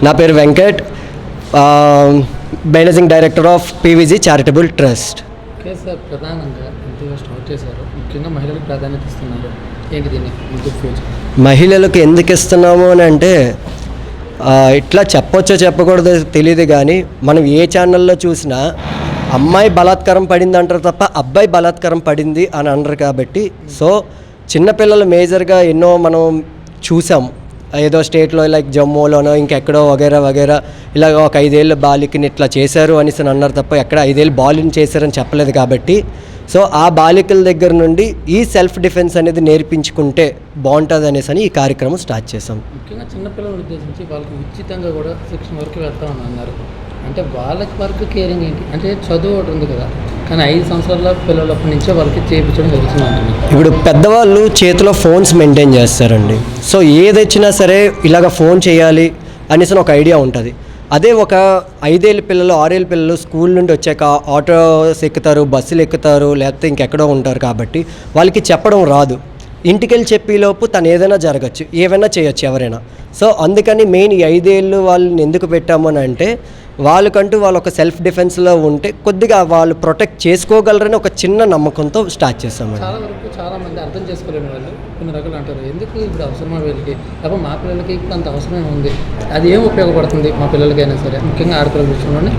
నా పేరు Venkat, managing director of PVG charitable trust. Okay sir, ప్రధానంగా ఇంతగా స్టార్ట్ చేశారు, ముఖ్యంగా మహిళలకు ప్రాధాన్యత ఇస్తున్నారు, ఏంటి దీన్ని ముందు ఫ్యూచర్? మహిళలకు ఎందుకు ఇస్తున్నాము అని అంటే ఇట్లా చెప్పొచ్చో చెప్పకూడదో తెలియదు, కానీ మనం ఏ ఛానల్లో చూసినా అమ్మాయి బలాత్కారం పడింది అంటారు తప్ప అబ్బాయి బలాత్కారం పడింది అని అనరు. కాబట్టి సో చిన్నపిల్లలు మేజర్గా ఎన్నో మనం చూసాం, ఏదో స్టేట్లో లైక్ జమ్మూలోనో ఇంకెక్కడో వగేరా వగేరా ఇలాగ ఒక 5 ఏళ్ళ బాలికని ఇట్లా చేశారు అనేసి అన్నారు తప్ప ఎక్కడ 5 ఏళ్ళు బాలిని చేశారని చెప్పలేదు. కాబట్టి సో ఆ బాలికల దగ్గర నుండి ఈ సెల్ఫ్ డిఫెన్స్ అనేది నేర్పించుకుంటే బాగుంటుంది అనేసి ఈ కార్యక్రమం స్టార్ట్ చేసాం. ముఖ్యంగా చిన్నపిల్లలను ఉద్దేశించి వాళ్ళకి ఉచితంగా కూడా శిక్షణ వరకు వెళ్తామని అన్నారు. అంటే వాళ్ళకి వరకు కేరింగ్ ఏంటి అంటే చదువు ఒకటి ఉంది కదా, కానీ 5 సంవత్సరాల పిల్లలప్పటి నుంచే వాళ్ళకి చేయించడం జరుగుతుంది అంటున్నారు. ఇప్పుడు పెద్దవాళ్ళు చేతిలో ఫోన్స్ మెయింటైన్ చేస్తారండి. సో ఏదొచ్చినా సరే ఇలాగ ఫోన్ చేయాలి అనేసి ఒక ఐడియా ఉంటుంది. అదే ఒక 5 ఏళ్ళ పిల్లలు 6 ఏళ్ళ పిల్లలు స్కూల్ నుండి వచ్చాక ఆటోస్ ఎక్కుతారు, బస్సులు ఎక్కుతారు, లేకపోతే ఇంకెక్కడో ఉంటారు. కాబట్టి వాళ్ళకి చెప్పడం రాదు. ఇంటికెళ్ళి చెప్పేలోపు తను ఏదైనా జరగచ్చు, ఏమైనా చేయొచ్చు ఎవరైనా. సో అందుకని మెయిన్ ఈ 5 ఏళ్ళు వాళ్ళని ఎందుకు పెట్టాము అని అంటే వాళ్ళకంటూ వాళ్ళు ఒక సెల్ఫ్ డిఫెన్స్లో ఉంటే కొద్దిగా వాళ్ళు ప్రొటెక్ట్ చేసుకోగలరని ఒక చిన్న నమ్మకంతో స్టార్ట్ చేస్తాము. చాలా వరకు చాలామంది అర్థం చేసుకోలేని వాళ్ళు కొన్ని రకాలు అంటారు, ఎందుకు ఇప్పుడు అవసరమా వీళ్ళకి, లేకపోతే మా పిల్లలకి ఇప్పుడు అంత అవసరమే ఉంది, అది ఏం ఉపయోగపడుతుంది మా పిల్లలకైనా సరే, ముఖ్యంగా ఆడపిల్లల విషయంలోనే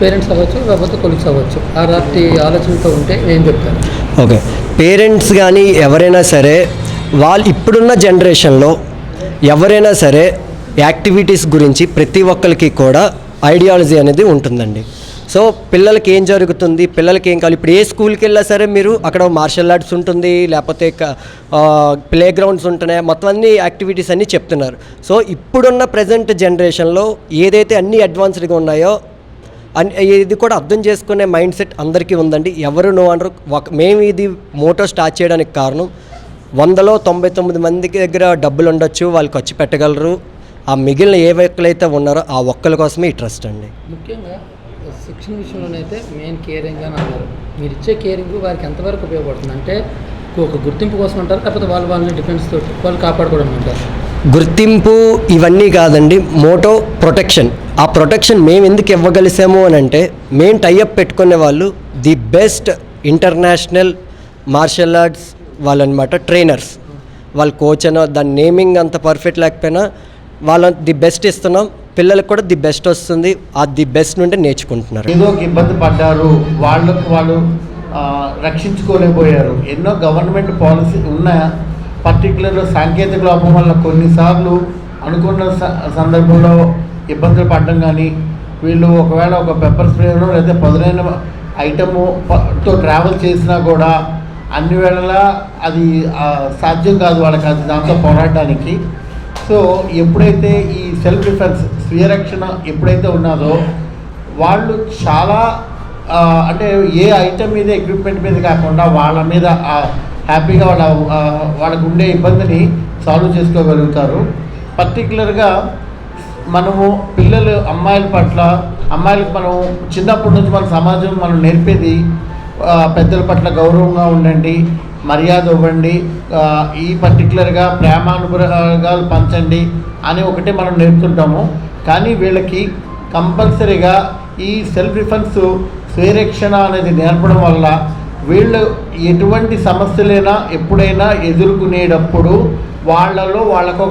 పేరెంట్స్ అవ్వచ్చు లేకపోతే కొలీగ్స్ అవ్వచ్చు, అలాంటి ఆలోచనతో ఉంటే ఏం చెప్తారు? ఓకే, పేరెంట్స్ కానీ ఎవరైనా సరే వాళ్ళు ఇప్పుడున్న జనరేషన్లో ఎవరైనా సరే యాక్టివిటీస్ గురించి ప్రతి ఒక్కరికి కూడా ఐడియాలజీ అనేది ఉంటుందండి. సో పిల్లలకి ఏం జరుగుతుంది, పిల్లలకి ఏం కావాలి, ఇప్పుడు ఏ స్కూల్కి వెళ్ళినా సరే మీరు అక్కడ మార్షల్ ఆర్ట్స్ ఉంటుంది, లేకపోతే ప్లే గ్రౌండ్స్ ఉంటున్నాయి, మొత్తం అన్ని యాక్టివిటీస్ అన్నీ చెప్తున్నారు. సో ఇప్పుడున్న ప్రజెంట్ జనరేషన్లో ఏదైతే అన్నీ అడ్వాన్స్డ్గా ఉన్నాయో ఇది కూడా అర్థం చేసుకునే మైండ్ సెట్ అందరికీ ఉందండి. ఎవరు నో అనరు. మేము ఇది మోటో స్టార్ట్ చేయడానికి కారణం 100లో 99 మందికి దగ్గర డబ్బులు ఉండొచ్చు, వాళ్ళు ఖర్చు పెట్టగలరు. ఆ మిగిలిన ఏ ఒక్కరైతే ఉన్నారో ఆ ఒక్కరి కోసమే ఈ ట్రస్ట్ అండి. ముఖ్యంగా శిక్షణ విషయంలోనైతే మెయిన్ కేరింగ్ అని అన్నారు. మీరు ఇచ్చే కేరింగ్ వారికి ఎంతవరకు ఉపయోగపడుతుంది అంటే ఒక గుర్తింపు కోసం అంటారు, లేకపోతే వాళ్ళని డిఫెన్స్ తోటి వాళ్ళు కాపాడుకోవడం అంటారు? గుర్తింపు ఇవన్నీ కాదండి, మోటో ప్రొటెక్షన్. ఆ ప్రొటెక్షన్ మేము ఎందుకు ఇవ్వగలిసాము అని అంటే మేము టైఅప్ పెట్టుకునే వాళ్ళు the best international martial arts వాళ్ళనమాట, ట్రైనర్స్. వాళ్ళ కోచ్ అనో దాని నేమింగ్ అంత పర్ఫెక్ట్ లేకపోయినా వాళ్ళ ది బెస్ట్ ఇస్తున్నాం, పిల్లలకు కూడా ది బెస్ట్ వస్తుంది. ఆ ది బెస్ట్ నుండి నేర్చుకుంటున్నారు. ఏదో ఒక ఇబ్బంది పడ్డారు, వాళ్ళు రక్షించుకోలేకపోయారు. ఎన్నో గవర్నమెంట్ పాలసీ ఉన్న పర్టికులర్ సాంకేతిక లోపం వల్ల కొన్నిసార్లు అనుకున్న సందర్భంలో ఇబ్బందులు పడడం, కానీ వీళ్ళు ఒకవేళ ఒక పెప్పర్ స్ప్రేలో లేదా పదునైన ఐటమ్తో ట్రావెల్ చేసినా కూడా అన్ని వేళలా అది సాధ్యం కాదు వాళ్ళకి, అది దాంతో పోరాడడానికి. సో ఎప్పుడైతే ఈ సెల్ఫ్ డిఫెన్స్ స్వీయ రక్షణ ఎప్పుడైతే ఉన్నదో వాళ్ళు చాలా అంటే ఏ ఐటమ్ మీద ఎక్విప్మెంట్ మీద కాకుండా వాళ్ళ మీద హ్యాపీగా వాళ్ళకు ఉండే ఇబ్బందిని సాల్వ్ చేసుకోగలుగుతారు. పర్టికులర్గా మనము పిల్లలు అమ్మాయిలకు మనం చిన్నప్పటి నుంచి మన సమాజం మనం నేర్పేది పెద్దల పట్ల గౌరవంగా ఉండండి, మర్యాద ఇవ్వండి, ఈ పర్టికులర్గా ప్రేమానుభరాగాలు పంచండి అని ఒకటే మనం నేర్పుతుంటాము. కానీ వీళ్ళకి కంపల్సరీగా ఈ సెల్ఫ్ డిఫెన్స్ స్వీరక్షణ అనేది నేర్పడం వల్ల వీళ్ళు ఎటువంటి సమస్యలైనా ఎప్పుడైనా ఎదుర్కొనేటప్పుడు వాళ్ళకు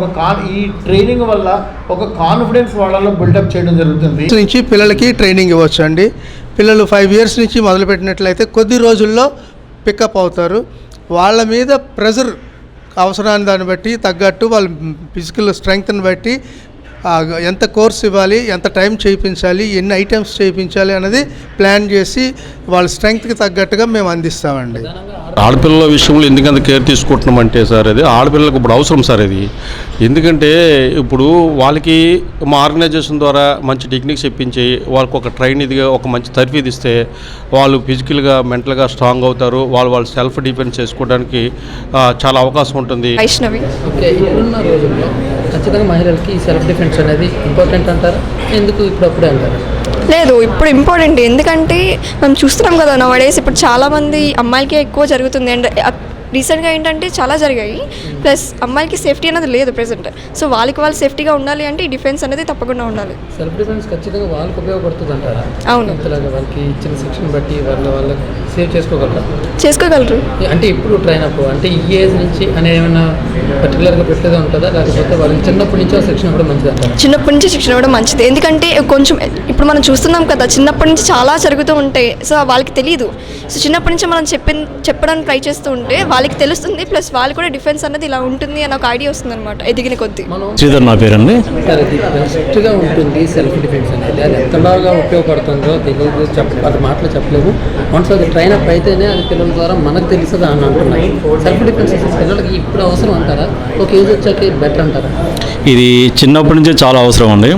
ఈ ట్రైనింగ్ వల్ల ఒక కాన్ఫిడెన్స్ వాళ్ళలో బిల్డప్ చేయడం జరుగుతుంది. నుంచి పిల్లలకి ట్రైనింగ్ ఇవ్వచ్చు అండి. పిల్లలు 5 years నుంచి మొదలుపెట్టినట్లయితే కొద్ది రోజుల్లో పికప్ అవుతారు. వాళ్ళ మీద ప్రెజర్ అవసరాన్ని దాన్ని బట్టి తగ్గట్టు వాళ్ళ ఫిజికల్ స్ట్రెంగ్త్ని బట్టి ఎంత కోర్స్ ఇవ్వాలి, ఎంత టైం చేయించాలి, ఎన్ని ఐటమ్స్ చేయించాలి అనేది ప్లాన్ చేసి వాళ్ళ స్ట్రెంగ్త్కి తగ్గట్టుగా మేము అందిస్తామండి. ఆడపిల్లల విషయంలో ఎందుకంత కేర్ తీసుకుంటున్నామంటే సార్, అది ఆడపిల్లలకు ఇప్పుడు అవసరం సార్. అది ఎందుకంటే ఇప్పుడు వాళ్ళకి మా ఆర్గనైజేషన్ ద్వారా మంచి టెక్నిక్స్ ఇప్పించి వాళ్ళకి ఒక ఇదిగా ఒక మంచి తర్ఫీదు ఇస్తే వాళ్ళు ఫిజికల్గా మెంటల్గా స్ట్రాంగ్ అవుతారు. వాళ్ళు సెల్ఫ్ డిఫెన్స్ చేసుకోవడానికి చాలా అవకాశం ఉంటుంది. ఓకే, ఇప్పుడున్న రోజుల్లో ఖచ్చితంగా మహిళలకి సెల్ఫ్ డిఫెన్స్ అనేది ఇంపార్టెంట్ అంటారు, ఎందుకు ఇప్పుడప్పుడే అంటారు? లేదు, ఇప్పుడు ఇంపార్టెంట్. ఎందుకంటే మనం చూస్తున్నాం కదా నవడేస్ ఇప్పుడు చాలామంది అమ్మాయిలకే ఎక్కువ జరుగుతుంది. అండ్ రీసెంట్గా ఏంటంటే చాలా జరిగాయి. ప్లస్ అమ్మాయిలకి సేఫ్టీ అనేది లేదు ప్రెసెంట్. సో వాళ్ళకి వాళ్ళు సేఫ్టీగా ఉండాలి అంటే ఈ డిఫెన్స్ అనేది తప్పకుండా ఉండాలి. సెల్ఫ్ డిఫెన్స్ ఖచ్చితంగా వాళ్ళకి ఉపయోగపడుతుంది అంటారా? అవును. ఇంతలాగా వాళ్ళకి ఇచ్చిన శిక్షణ బట్టి వాళ్ళకి సేవ్ చేసుకోగలరా? చేసుకోగలరు. అంటే ఇప్పుడు ట్రైన్ అప్ అంటే ఈ ఏజ్ నుంచి అనే ఏమైనా పర్టికులర్గా పెట్టేదే ఉంటుందా, లేకపోతే వాళ్ళకి చిన్నప్పటి నుంచి ఆ శిక్షణ కూడా మంచిది అంటారా? చిన్నప్పటి నుంచి శిక్షణ ఇవ్వడం మంచిది. ఎందుకంటే కొంచెం ఇప్పుడు మనం చూస్తున్నాం కదా, చిన్నప్పటి నుంచి చాలా జరుగుతూ ఉంటాయి. సో వాళ్ళకి తెలియదు. సో చిన్నప్పటి నుంచి మనం చెప్పడానికి ట్రై చేస్తూ ఉంటే వాళ్ళకి తెలుస్తుంది. ప్లస్ వాళ్ళు కూడా డిఫెన్స్ అనేది ఇలా ఉంటుంది అని ఒక ఐడియా వస్తుంది అనమాట ఎదిగిన కొద్దీ. మనం శ్రీధర్ నా పేరండి. సరే ఇది బెస్ట్గా ఉంటుంది సెల్ఫ్ డిఫెన్స్ అనేది. అది ఎంతలాగా ఉపయోగపడుతుందో తెలియదు, అది మాటలు చెప్పలేము. వన్స్ అది ట్రైన్ అప్ అయితేనే అది పిల్లల ద్వారా మనకు తెలుస్తుంది అని అంటున్నాయి. సెల్ఫ్ డిఫెన్స్ అసలు పిల్లలకి ఇప్పుడు అవసరం అంటారా, ఒక ఏజ్ వచ్చాక బెటర్ అంటారా? ఇది చిన్నప్పటి నుంచే చాలా అవసరం అండి.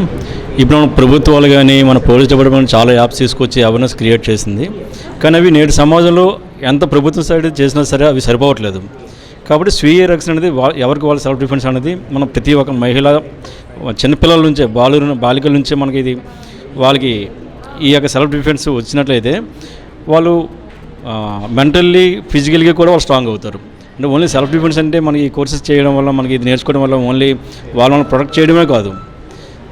ఇప్పుడు మన ప్రభుత్వాలు కానీ మన పోలీస్ డిపార్ట్మెంట్ చాలా యాప్స్ తీసుకొచ్చి అవేర్నెస్ క్రియేట్ చేసింది. కానీ అవి నేటి సమాజంలో ఎంత ప్రభుత్వం సైడ్ చేసినా సరే అవి సరిపోవట్లేదు. కాబట్టి స్వీయ రక్షణ అనేది ఎవరికి వాళ్ళ సెల్ఫ్ డిఫెన్స్ అనేది మనం ప్రతి ఒక్క మహిళ చిన్నపిల్లల నుంచే బాలికల నుంచే మనకి ఇది వాళ్ళకి ఈ యొక్క సెల్ఫ్ డిఫెన్స్ వచ్చినట్లయితే వాళ్ళు మెంటల్లీ ఫిజికల్గా కూడా వాళ్ళు స్ట్రాంగ్ అవుతారు. అంటే ఓన్లీ సెల్ఫ్ డిఫెన్స్ అంటే మనకి ఈ కోర్సెస్ చేయడం వల్ల మనకి ఇది నేర్చుకోవడం వల్ల ఓన్లీ వాళ్ళని ప్రొటెక్ట్ చేయడమే కాదు,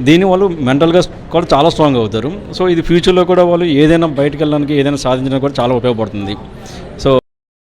దీని వాళ్ళు మెంటల్గా కూడా చాలా స్ట్రాంగ్ అవుతారు. సో ఇది ఫ్యూచర్లో కూడా వాళ్ళు ఏదైనా బయటకు వెళ్ళడానికి ఏదైనా సాధించడానికి కూడా చాలా ఉపయోగపడుతుంది. సో